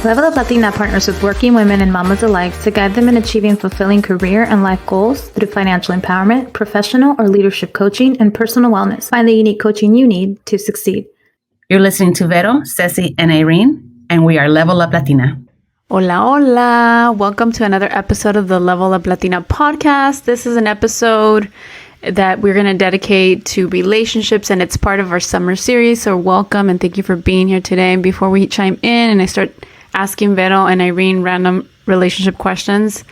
Level Up Latina partners with working women and mamas alike to guide them in achieving fulfilling career and life goals through financial empowerment, professional or leadership coaching, and personal wellness. Find the unique coaching you need to succeed. You're listening to Vero, Ceci, and Irene, and we are Level Up Latina. Hola, hola. Welcome to another episode of the Level Up Latina podcast. This is an episode that we're going to dedicate to relationships, and it's part of our summer series. So welcome and thank you for being here today. And before we chime in and I start asking Vero and Irene random relationship questions,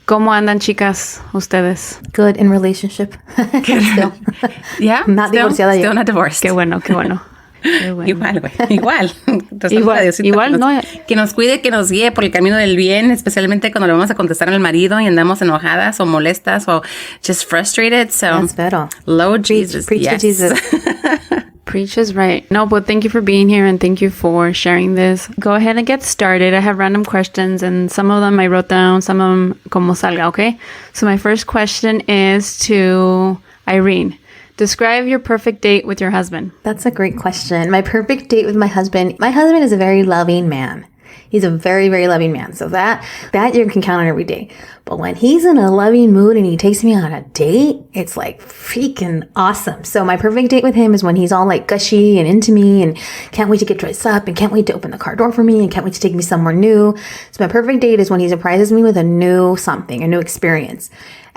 ¿Cómo andan, chicas, ustedes? Good in relationship. Still. Yeah? Not divorciada yet. Still not divorced. Qué bueno, qué bueno. Igual, güey. Igual. Igual, no. Que nos cuide, que nos guíe por el camino del bien, especialmente cuando le vamos a contestar al marido y andamos enojadas o molestas o just frustrated. So, That's better. Lord Jesus. Preach yes. to Jesus. Preach is right. No, but thank you for being here and thank you for sharing this. Go ahead and get started. I have random questions and some of them I wrote down, some of them como salga, okay? So my first question is to Irene. Describe your perfect date with your husband. That's a great question. My perfect date with my husband is a very loving man. He's a very, very loving man. So that you can count on every day. But when he's in a loving mood and he takes me on a date, it's like freaking awesome. So my perfect date with him is when he's all like gushy and into me and can't wait to get dressed up and can't wait to open the car door for me and can't wait to take me somewhere new. So my perfect date is when he surprises me with a new something, a new experience.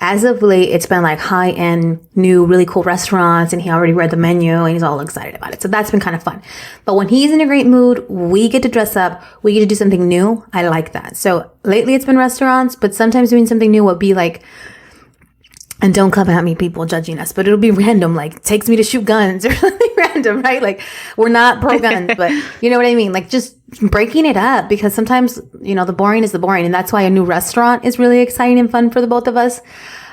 As of late, it's been like high-end, new, really cool restaurants, and he already read the menu, and he's all excited about it. So that's been kind of fun. But when he's in a great mood, we get to dress up, we get to do something new. I like that. So lately it's been restaurants, but sometimes doing something new will be like, and don't come at me, people judging us, but it'll be random, like takes me to shoot guns or something random, right? Like we're not pro guns, but you know what I mean? Like just breaking it up, because sometimes, you know, the boring is the boring. And that's why a new restaurant is really exciting and fun for the both of us.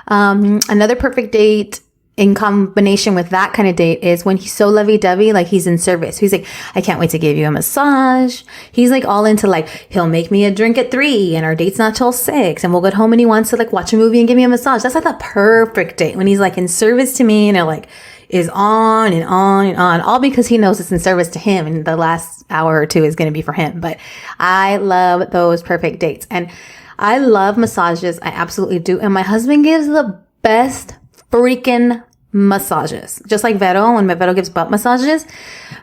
Another perfect date in combination with that kind of date is when he's so lovey-dovey, like he's in service. He's like, I can't wait to give you a massage. He's like all into like, he'll make me a drink at 3 and our date's not till 6 and we'll get home and he wants to like watch a movie and give me a massage. That's like the perfect date when he's like in service to me and it like is on and on and on, all because he knows it's in service to him and the last hour or two is going to be for him. But I love those perfect dates and I love massages. I absolutely do. And my husband gives the best freaking massages. Just like Vero, when Vero gives butt massages,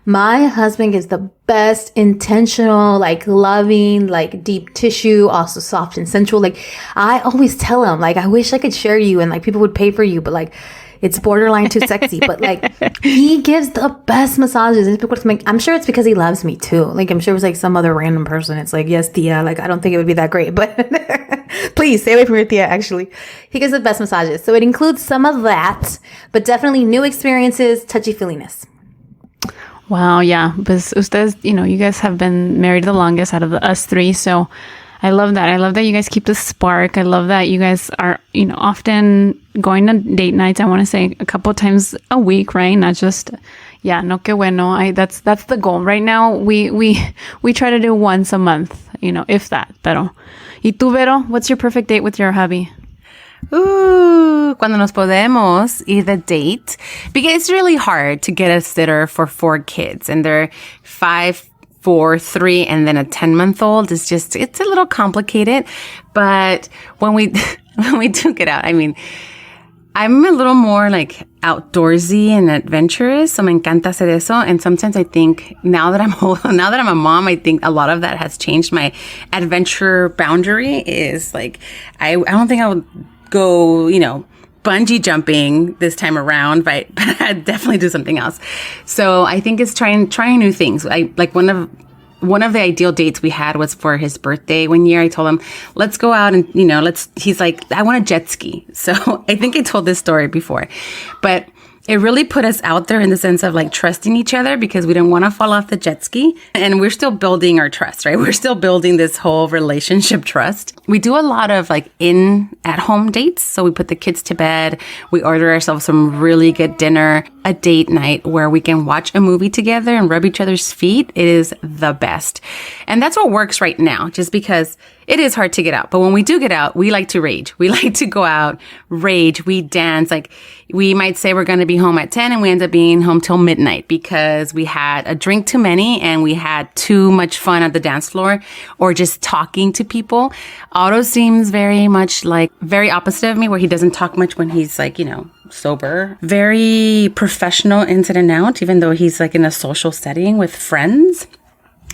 my husband gives the best intentional, like loving, like deep tissue, also soft and sensual. Like I always tell him, like, I wish I could share you and like people would pay for you, but like it's borderline too sexy. But like he gives the best massages. And people make, I'm sure it's because he loves me too. Like I'm sure it was like some other random person. It's like, yes, Tia, like I don't think it would be that great, but please stay away from your Tia. Actually, he gives the best massages. So it includes some of that, but definitely new experiences, touchy-feeliness. Wow, yeah. But ustedes, you know, you guys have been married the longest out of us three. So I love that. I love that you guys keep the spark. I love that you guys are, you know, often going to date nights. I want to say a couple of times a week, right? Not just, yeah, no que bueno. That's the goal. Right now, we try to do once a month, you know, if that. Pero, ¿y tú, Vero? What's your perfect date with your hubby? Cuando nos podemos ir de date, because it's really hard to get a sitter for 4 kids, and they're 5, 4, 3, and then a 10-month-old. It's a little complicated. But when we do get out, I mean, I'm a little more like outdoorsy and adventurous, so me encanta hacer eso. And sometimes I think now that I'm a mom, I think a lot of that has changed. My adventure boundary is like, I don't think I would go, you know, bungee jumping this time around, but I'd definitely do something else. So I think it's trying new things. I like one of the ideal dates we had was for his birthday. One year I told him, let's go out and, you know, he's like, I want a jet ski. So I think I told this story before, but it really put us out there in the sense of like trusting each other because we didn't want to fall off the jet ski. And we're still building our trust, right? We're still building this whole relationship trust. We do a lot of like at-home dates. So we put the kids to bed. We order ourselves some really good dinner, a date night where we can watch a movie together and rub each other's feet. It is the best. And that's what works right now, just because it is hard to get out. But when we do get out, we like to rage. We like to go out, rage, we dance. Like we might say we're going to be home at 10 and we end up being home till midnight because we had a drink too many and we had too much fun at the dance floor or just talking to people. Otto seems very much like very opposite of me where he doesn't talk much when he's like, sober. Very professional inside and out, even though he's like in a social setting with friends.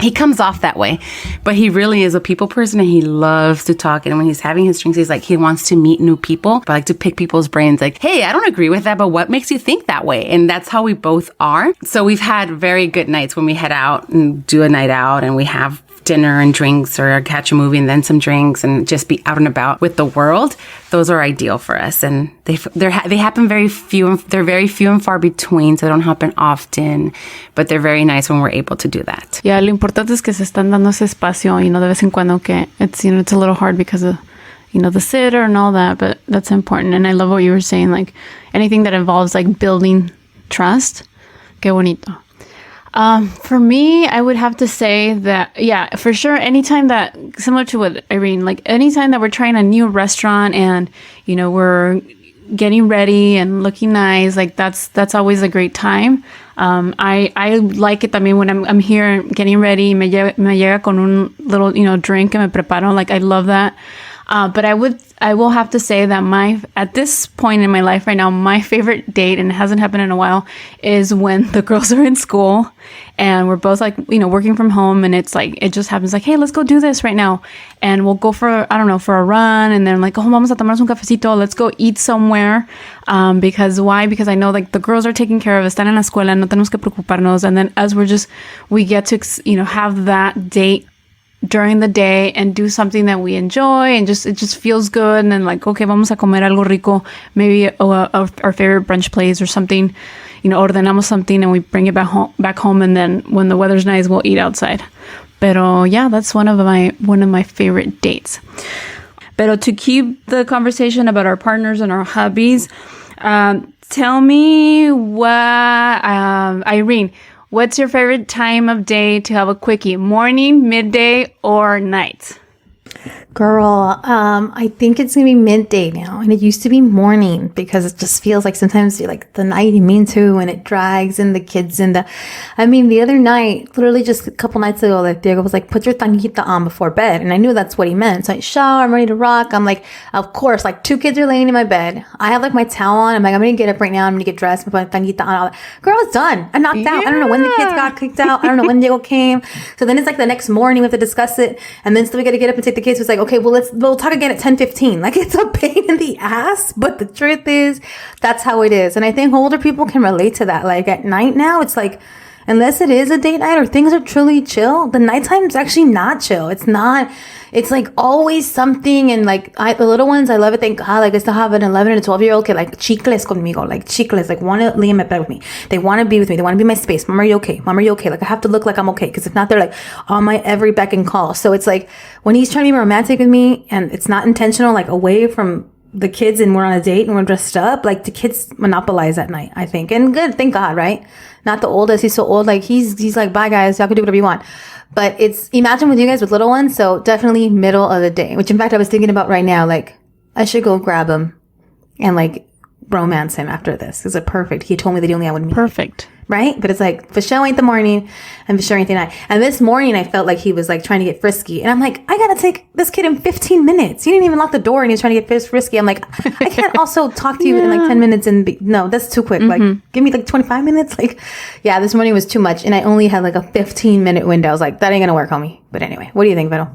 He comes off that way, but he really is a people person and he loves to talk. And when he's having his drinks, he's like, he wants to meet new people, but like to pick people's brains. Like, hey, I don't agree with that, but what makes you think that way? And that's how we both are. So we've had very good nights when we head out and do a night out and we have dinner and drinks or catch a movie and then some drinks and just be out and about with the world. Those are ideal for us. And they happen they're very few and far between, so they don't happen often, but they're very nice when we're able to do that. Yeah, lo importante es que se están dando ese espacio, de vez en cuando que it's, it's a little hard because of, the sitter and all that, but that's important. And I love what you were saying, like anything that involves like building trust. Qué bonito. For me, I would have to say that, yeah, for sure, anytime that, similar to what Irene, like anytime that we're trying a new restaurant and, we're getting ready and looking nice, like that's always a great time. I like it también when I'm here getting ready, me llega con un little, drink and me preparo, like I love that. But I will have to say that at this point in my life right now, my favorite date, and it hasn't happened in a while, is when the girls are in school and we're both like, working from home and it's like, it just happens like, hey, let's go do this right now. And we'll go for a run. And then like, oh, vamos a tomarnos un cafecito. Let's go eat somewhere. Because why? Because I know like the girls are taken care of, están en la escuela, no tenemos que preocuparnos. And then as we get to, have that date during the day and do something that we enjoy and it just feels good. And then like, okay, vamos a comer algo rico, maybe our favorite brunch place or something, ordenamos something and we bring it back home. And then when the weather's nice, we'll eat outside. Pero yeah, that's one of my favorite dates. Pero to keep the conversation about our partners and our hobbies, tell me Irene, what's your favorite time of day to have a quickie? Morning, midday, or night? Girl, I think it's gonna be midday now, and it used to be morning because it just feels like sometimes you're like the night you mean to, and it drags and the kids and the other night, literally just a couple nights ago, like Diego was like, put your tanguita on before bed, and I knew that's what he meant. So I shower, I'm ready to rock. I'm like, of course, like 2 kids are laying in my bed. I have like my towel on. I'm like, I'm gonna get up right now. I'm gonna get dressed, put my tanguita on. All that. Girl, it's done. I knocked out. I don't know when the kids got kicked out. I don't know when Diego came. So then it's like the next morning we have to discuss it, and then still we got to get up and take the kids. So it's like, okay, we'll talk again at 10:15. Like it's a pain in the ass, but the truth is that's how it is. And I think older people can relate to that. Like at night now, it's like, unless it is a date night or things are truly chill, the nighttime is actually not chill. It's not. It's like always something. And like the little ones, I love it. Thank God. Like I still have an 11 and a 12-year-old kid, like chicles conmigo, like chicles, like want to lay in my bed with me. They want to be with me. They want to be in my space. Mama, are you okay? Mama, are you okay? Like I have to look like I'm okay. Because if not, they're like on my every beck and call. So it's like when he's trying to be romantic with me and it's not intentional, like away from the kids and we're on a date and we're dressed up, like the kids monopolize at night, I think. And good, thank God, right? Not the oldest. He's so old. Like he's like, bye guys, y'all can do whatever you want. But it's, imagine with you guys with little ones. So definitely middle of the day, which in fact I was thinking about right now. Like I should go grab him and like romance him after this. Is it perfect? He told me that he only had 1 meal. Perfect. Right? But it's like, for sure ain't the morning and for sure ain't the night. And this morning I felt like he was like trying to get frisky. And I'm like, I gotta take this kid in 15 minutes. He didn't even lock the door and he was trying to get frisky. I'm like, I can't also talk to you in like 10 minutes and no, that's too quick. Like, give me like 25 minutes. Like, yeah, this morning was too much. And I only had like a 15-minute window. I was like, that ain't gonna work, homie. But anyway, what do you think, Vero?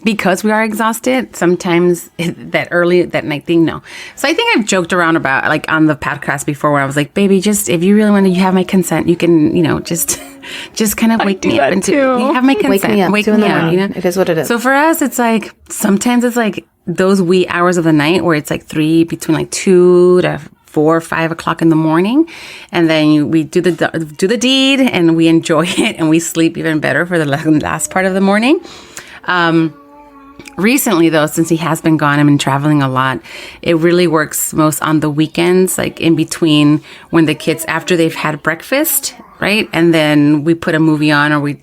Because we are exhausted, sometimes that night thing, no. So I think I've joked around about, like, on the podcast before where I was like, baby, just, if you really want to, you have my consent, you can, just kind of wake me up. You have my consent. Wake me up, It is what it is. So for us, it's like, sometimes it's like those wee hours of the night where it's like between like 2 to 4 or 5 o'clock in the morning. And then we do the deed and we enjoy it and we sleep even better for the last part of the morning. Recently, though, since he has been gone and been traveling a lot, it really works most on the weekends, like in between when the kids, after they've had breakfast, right? And then we put a movie on, or we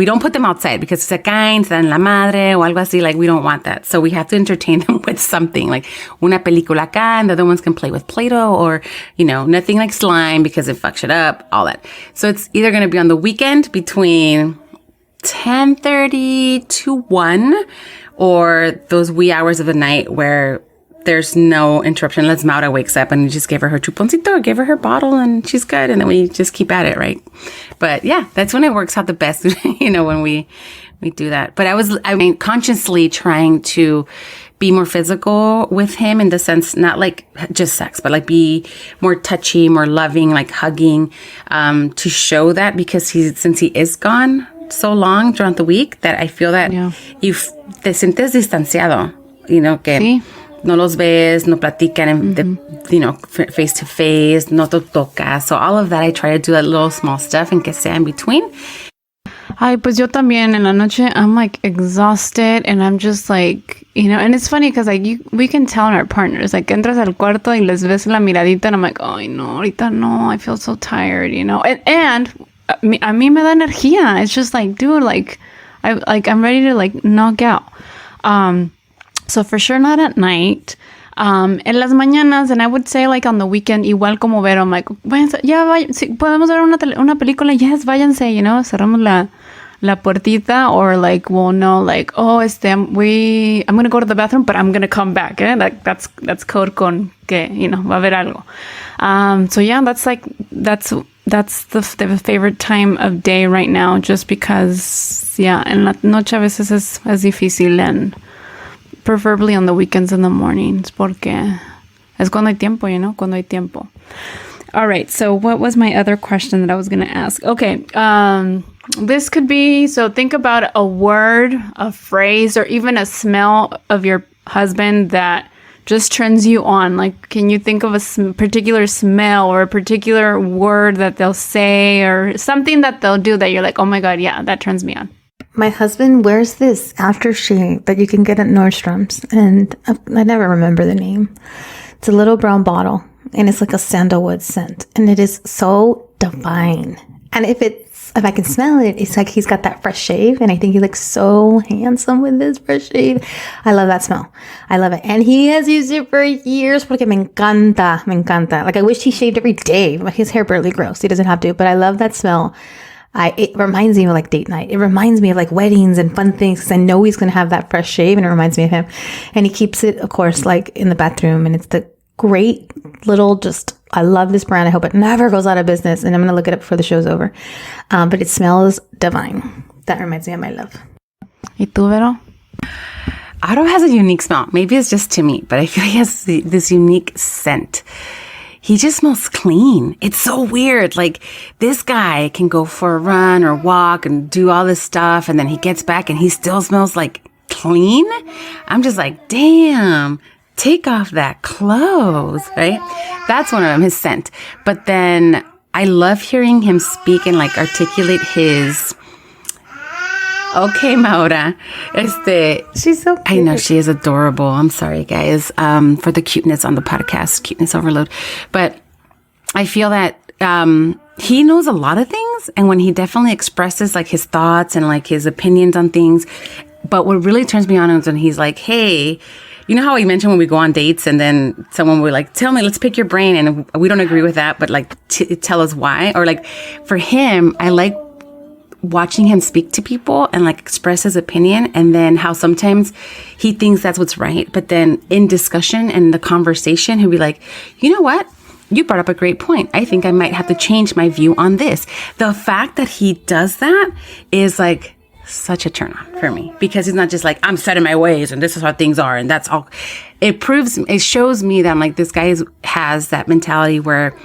don't put them outside because se caen, se dan la madre, o algo así. Like, we don't want that. So we have to entertain them with something, like una película acá, and the other ones can play with Play-Doh, or, nothing like slime because it fucks it up, all that. So it's either going to be on the weekend between 10:30 to 1, or those wee hours of the night where there's no interruption. Unless Maura wakes up and you just give her chuponcito, give her bottle, and she's good. And then we just keep at it, right? But yeah, that's when it works out the best, when we do that. But I mean, consciously trying to be more physical with him, in the sense, not like just sex, but like be more touchy, more loving, like hugging, to show that, because since he is gone so long throughout the week, that I feel that if te sientes distanciado, que Sí. no los ves, no platican, face to face, no te tocas. So all of that, I try to do that little small stuff and que sea in between. Ay, pues yo también en la noche, I'm like exhausted, and I'm just like, and it's funny because like we can tell in our partners, like entras al cuarto y les ves la miradita, and I'm like, ay, no, ahorita no, I feel so tired, and a mí me da energía. It's just like, dude, I'm ready to like knock out. So for sure not at night. En las mañanas, and I would say like on the weekend, igual como Vero, I'm like, sí, podemos ver una película, yes, váyanse, cerramos la puertita, or like, well, no, like, oh, I'm going to go to the bathroom, but I'm going to come back, Like that's code con que, va a haber algo. So yeah, that's the favorite time of day right now, just because, en la noche a veces es difícil, and preferably on the weekends and the mornings, porque es cuando hay tiempo, cuando hay tiempo. All right, so what was my other question that I was going to ask? Okay, this could be, so think about a word, a phrase, or even a smell of your husband that just turns you on. Like, can you think of a particular smell or a particular word that they'll say, or something that they'll do that you're like, oh my God, yeah, that turns me on? My husband wears this aftershave that you can get at Nordstrom's, and I never remember the name. It's a little brown bottle, and it's like a sandalwood scent, and it is so divine. And if I can smell it, it's like he's got that fresh shave, and I think he looks so handsome with this fresh shave. I love that smell. I love it. And he has used it for years porque me encanta, me encanta. Like, I wish he shaved every day, but his hair barely grows. He doesn't have to, but I love that smell. It reminds me of like date night. It reminds me of like weddings and fun things, because I know he's going to have that fresh shave, and it reminds me of him. And he keeps it, of course, like in the bathroom, and it's the great little, I love this brand. I hope it never goes out of business, and I'm going to look it up before the show's over. But it smells divine. That reminds me of my love. ¿Y tú, Vero? Otto has a unique smell. Maybe it's just to me, but I feel he has this unique scent. He just smells clean. It's so weird. Like, this guy can go for a run or walk and do all this stuff, and then he gets back and he still smells like clean. I'm just like, damn, take off that clothes, right? That's one of them, his scent. But then I love hearing him speak and like articulate his... Okay, Maura. She's so cute. I know, she is adorable. I'm sorry, guys, for the cuteness on the podcast, cuteness overload. But I feel that he knows a lot of things, and when he definitely expresses like his thoughts and like his opinions on things. But what really turns me on is when he's like, hey, you know how he mentioned when we go on dates and then someone will like, tell me, let's pick your brain. And we don't agree with that, but like tell us why. Or like for him, I like watching him speak to people and like express his opinion, and then how sometimes he thinks that's what's right, but then in discussion and the conversation, he'll be like, you know what? You brought up a great point. I think I might have to change my view on this. The fact that he does that is like such a turn on for me, because he's not just like, I'm set in my ways and this is how things are and that's all. It shows me that I'm like, this guy has that mentality where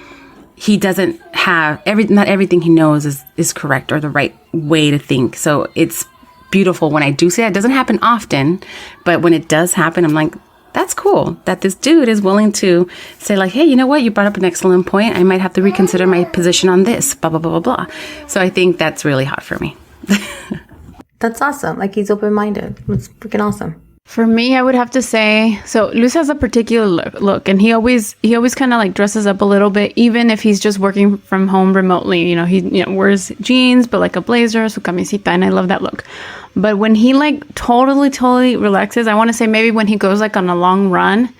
he doesn't have not everything he knows is correct or the right way to think. So it's beautiful when I do see that. It doesn't happen often, but when it does happen, I'm like, that's cool that this dude is willing to say like, hey, you know what? You brought up an excellent point. I might have to reconsider my position on this, blah, blah, blah, blah, blah. So I think that's really hot for me. That's awesome. Like, he's open-minded. It's freaking awesome. For me, I would have to say, so Luis has a particular look, and he always kind of like dresses up a little bit, even if he's just working from home remotely. You know, he wears jeans, but like a blazer, su camisita, and I love that look. But when he like totally relaxes, I want to say maybe when he goes like on a long run,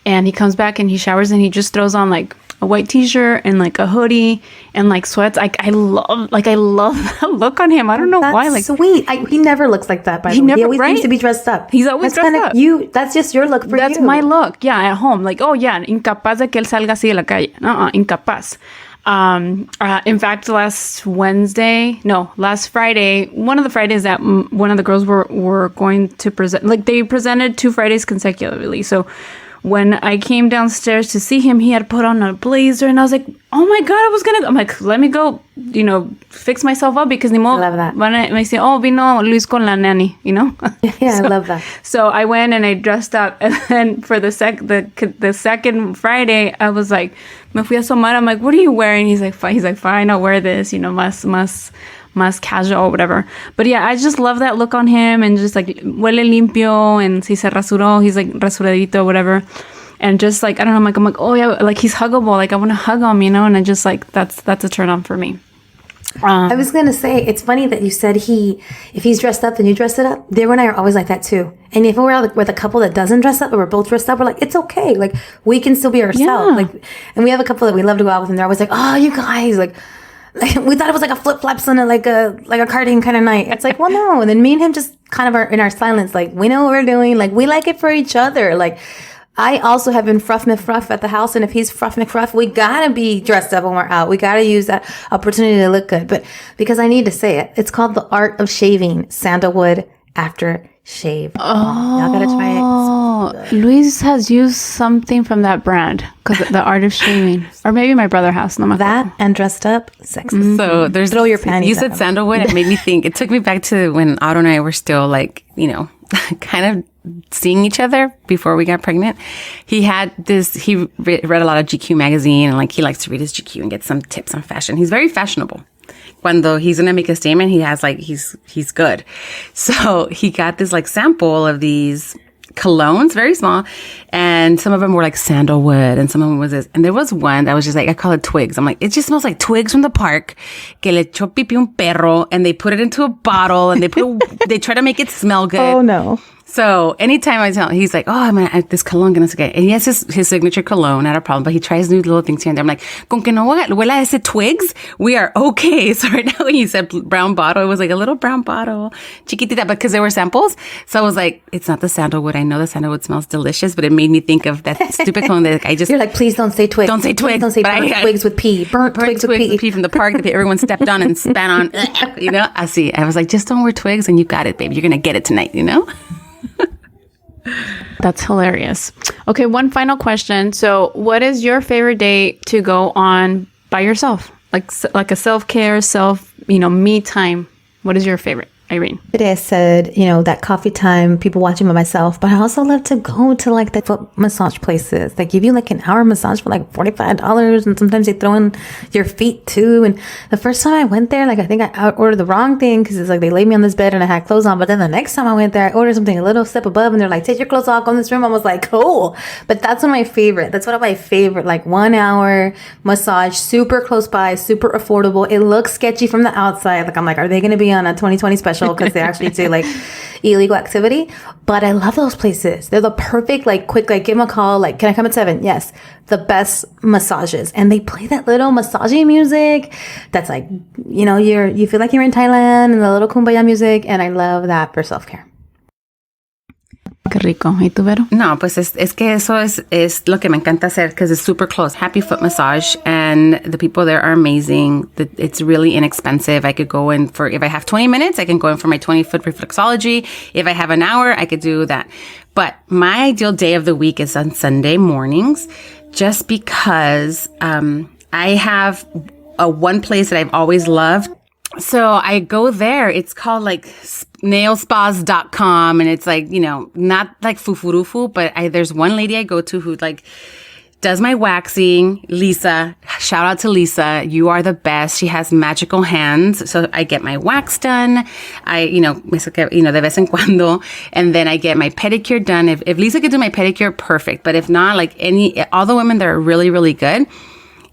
and he comes back and he showers and he just throws on like a white t-shirt and like a hoodie and like sweats. I love that look on him. I don't know why. Like, sweet. He never looks like that, by the way. He always needs to be dressed up. He's always dressed up. That's just your look for you. That's my look. Yeah, at home. Like, oh yeah, incapaz de que él salga así de la calle. Incapaz. In fact, last Friday, one of the Fridays that one of the girls were going to present, like they presented 2 Fridays consecutively. So when I came downstairs to see him, he had put on a blazer, and I was like, oh my God, I'm like, let me go, fix myself up, because ni modo. I love that. Me dice, oh, vino Luis con la nanny, Yeah, I love that. So I went and I dressed up, and then for the second Friday, I was like, me fui a asomar. I'm like, what are you wearing? He's like, fine, I'll wear this, más casual or whatever. But yeah, I just love that look on him, and just like huele limpio, and si se rasuró, he's like rasuradito, whatever. And just like, I don't know, I'm like, oh yeah, like he's huggable, like I want to hug him, and I just like, that's a turn on for me. I was going to say, it's funny that you said if he's dressed up, then you dress it up. Dara and I are always like that too. And if we're with a couple that doesn't dress up, or we're both dressed up, we're like, it's okay. Like, we can still be ourselves. Yeah. Like, and we have a couple that we love to go out with, and they're always like, oh, you guys, like we thought it was like a flip-flops and like a cardigan kind of night. It's like, well, no. And then me and him just kind of are in our silence, like, we know what we're doing. Like, we like it for each other. Like, I also have been fruff McFruff at the house, and if he's fruff McFruff, we gotta be dressed up when we're out. We gotta use that opportunity to look good. But because I need to say it, it's called The Art of Shaving Sandalwood After Shave. Oh, y'all gotta try it. Luis has used something from that brand, because The Art of Shaving, or maybe my brother has. No, that and dressed up, sexy. So there's throw your panties. You said sandalwood. It made me think. It took me back to when Otto and I were still like, kind of seeing each other before we got pregnant. He had this. He read a lot of GQ magazine, and like he likes to read his GQ and get some tips on fashion. He's very fashionable. Cuando he's gonna make a statement, he has like he's good. So he got this like sample of these colognes, very small, and some of them were like sandalwood, and some of them was this. And there was one that was just like, I call it twigs. I'm like, it just smells like twigs from the park. Que le echó pipí un perro, and they put it into a bottle, and they try to make it smell good. Oh no. So anytime I tell him, he's like, oh, this cologne gonna get. And he has his signature cologne, not a problem. But he tries new little things here and there. I'm like, con que no huela ese twigs, we are okay. So right now, when you said brown bottle, it was like a little brown bottle, chiquitita, because there were samples. So I was like, it's not the sandalwood. I know the sandalwood smells delicious, but it made me think of that stupid cologne that I just. You're like, please don't say twigs. Don't say twigs. Please don't say burnt twigs with pee. Burnt twigs with pee. From the park that everyone stepped on and spat on. I see. I was like, just don't wear twigs, and you got it, baby. You're gonna get it tonight. That's hilarious. Okay, one final question. So, what is your favorite day to go on by yourself? Like a self-care, me time. What is your favorite, Irene? Today I said, that coffee time, people watching by myself, but I also love to go to like the foot massage places. They give you like an hour massage for like $45, and sometimes they throw in your feet too. And the first time I went there, like I think I ordered the wrong thing, because it's like they laid me on this bed and I had clothes on. But then the next time I went there, I ordered something a little step above, and they're like, take your clothes off, go in this room. I was like, cool. But that's one of my favorite. That's one of my favorite, like 1 hour massage, super close by, super affordable. It looks sketchy from the outside. Like, I'm like, are they going to be on a 2020 special? Because they actually do like illegal activity. But I love those places. They're the perfect, like, quick, like, give them a call, like, can I come at 7? Yes. The best massages. And they play that little massaging music that's like, you feel like you're in Thailand, and the little kumbaya music. And I love that for self-care. Qué rico. ¿Y tú, Vero? No, pues es que eso es lo que me encanta hacer, because it's super close. Happy Foot Massage, and the people there are amazing. It's really inexpensive. I could go in for, if I have 20 minutes, I can go in for my 20-foot reflexology. If I have an hour, I could do that. But my ideal day of the week is on Sunday mornings, just because I have one place that I've always loved. So I go there. It's called like nailspas.com. And it's like, not like fufurufu, but there's one lady I go to who like does my waxing. Lisa, shout out to Lisa. You are the best. She has magical hands. So I get my wax done. De vez en cuando. And then I get my pedicure done. If Lisa could do my pedicure, perfect. But if not, like all the women that are really, really good,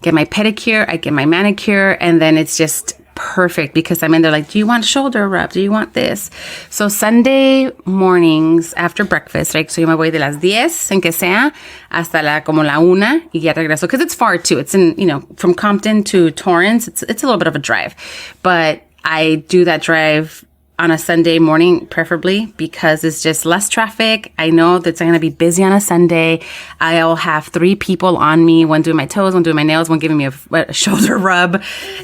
get my pedicure, I get my manicure, and then it's just perfect because I'm in there like, do you want shoulder rub? Do you want this? So Sunday mornings after breakfast, right? So yo me voy de las 10 en que sea hasta como la 1 y ya regreso. Because it's far too. It's in, from Compton to Torrance. It's a little bit of a drive. But I do that drive on a Sunday morning, preferably, because it's just less traffic. I know that it's going to be busy on a Sunday. I'll have 3 people on me, one doing my toes, one doing my nails, one giving me a shoulder rub,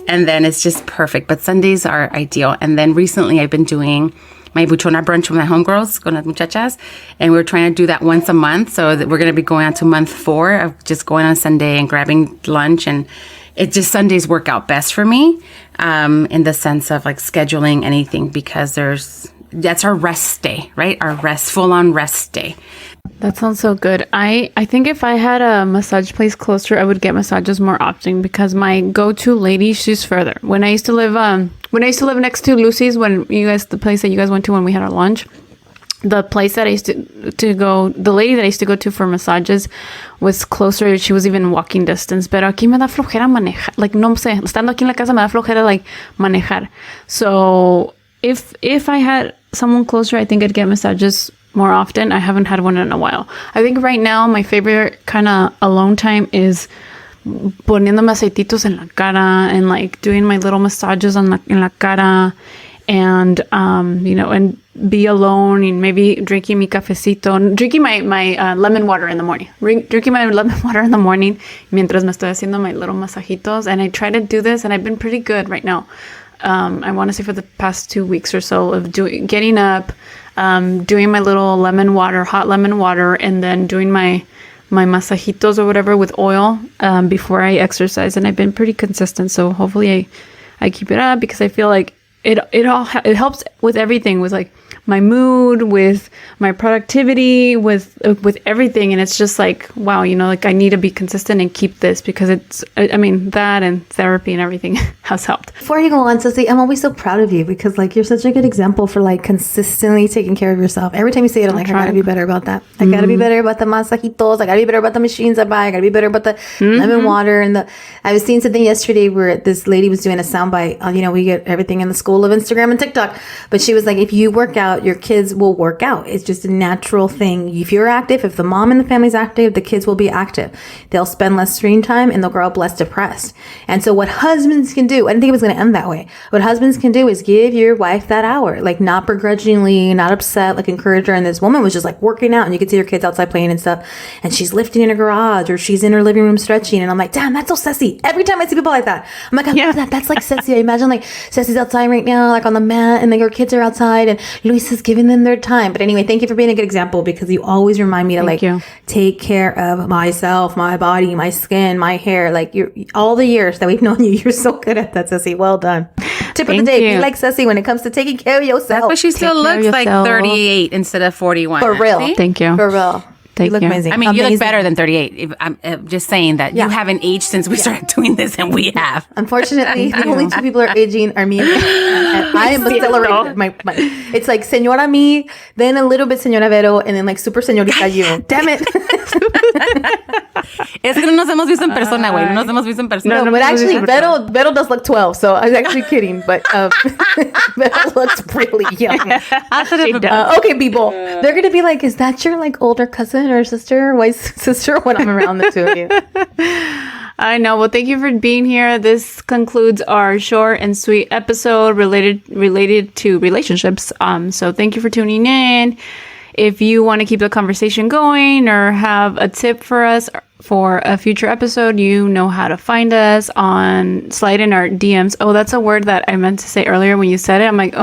and then it's just perfect. But Sundays are ideal. And then recently I've been doing my buchona brunch with my homegirls, con las muchachas, and we're trying to do that once a month. So that we're going to be going on to month 4 of just going on Sunday and grabbing lunch, and it just Sundays work out best for me in the sense of like scheduling anything because that's our rest day, right? Our full on rest day. That sounds so good. I think if I had a massage place closer, I would get massages more often because my go-to lady, she's further. When I used to live next to Lucy's, the place that you guys went to when we had our lunch, the place that I used to go, the lady that I used to go to for massages was closer. She was even walking distance. Pero aquí me da flojera manejar. Like, no sé, estando aquí en la casa me da flojera, like, manejar. So, if I had someone closer, I think I'd get massages more often. I haven't had one in a while. I think right now, my favorite kind of alone time is poniéndome aceititos en la cara and, like, doing my little massages en la cara. And, and be alone and maybe drinking mi cafecito, drinking my lemon water in the morning, drinking my lemon water in the morning mientras me estoy haciendo my little masajitos. And I try to do this and I've been pretty good right now. I want to say for the past 2 weeks or so of getting up, doing my little hot lemon water, and then doing my masajitos or whatever with oil before I exercise. And I've been pretty consistent. So hopefully I keep it up because I feel like it helps with everything, with like my mood, with my productivity, with everything. And it's just like, wow, like I need to be consistent and keep this because that and therapy and everything has helped. Before you go on, Ceci, I'm always so proud of you because like you're such a good example for like consistently taking care of yourself. Every time you say it, I'm like, I gotta be better about that. I gotta be better about the masajitos. I gotta be better about the machines I buy. I gotta be better about the lemon water. And I was seeing something yesterday where this lady was doing a soundbite. We get everything in the school of Instagram and TikTok, but she was like, if you work out, your kids will work out. It's just a natural thing. If you're active, if the mom in the family's active, the kids will be active. They'll spend less screen time and they'll grow up less depressed. And so what husbands can do, I didn't think it was going to end that way. What husbands can do is give your wife that hour, like not begrudgingly, not upset, like encourage her. And this woman was just like working out and you could see her kids outside playing and stuff. And she's lifting in her garage or she's in her living room stretching. And I'm like, damn, that's so sassy. Every time I see people like that, I'm like, I love that. That's like sassy. I imagine like Ceci's outside right now, like on the mat, and like her kids are outside and Luisa's giving them their time. But anyway, thank you for being a good example because you always remind me to take care of myself, my body, my skin, my hair. Like all the years that we've known you, you're so good at that, Ceci. Well done. Tip of the day, be like Ceci when it comes to taking care of yourself. That's why she still looks like 38 instead of 41. For real. See? Thank you. For real. You look amazing. I mean, you look better than 38. I'm just saying that you haven't aged since we started doing this, and we have. Unfortunately, the only 2 people are aging are me and I am accelerated. It's like Señora me, then a little bit Señora Vero, and then like super Señorita you. Damn it. Es que no nos hemos visto en persona, güey. No nos hemos visto en persona. No, but actually, Vero does look 12, so I was actually kidding. But Vero looks really young. Okay, people. They're going to be like, is that your like older cousin or sister or wife's sister when I'm around the 2 of you? I know. Well, thank you for being here. This concludes our short and sweet episode related to relationships. So thank you for tuning in. If you want to keep the conversation going or have a tip for us for a future episode, you know how to find us slide in our DMs. Oh, that's a word that I meant to say earlier when you said it. I'm like,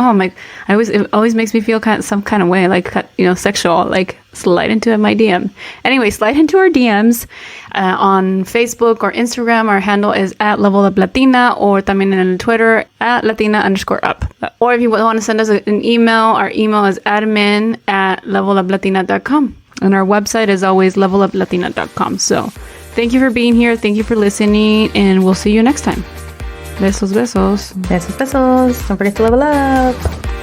it always makes me feel some kind of way, like, sexual, like slide into my DM. Anyway, slide into our DMs on Facebook or Instagram. Our handle is @leveluplatina or también en Twitter @Latina_up. Or if you want to send us an email, our email is admin@leveluplatina.com. And our website is always leveluplatina.com. So thank you for being here. Thank you for listening. And we'll see you next time. Besos, besos. Besos, besos. Don't forget to level up.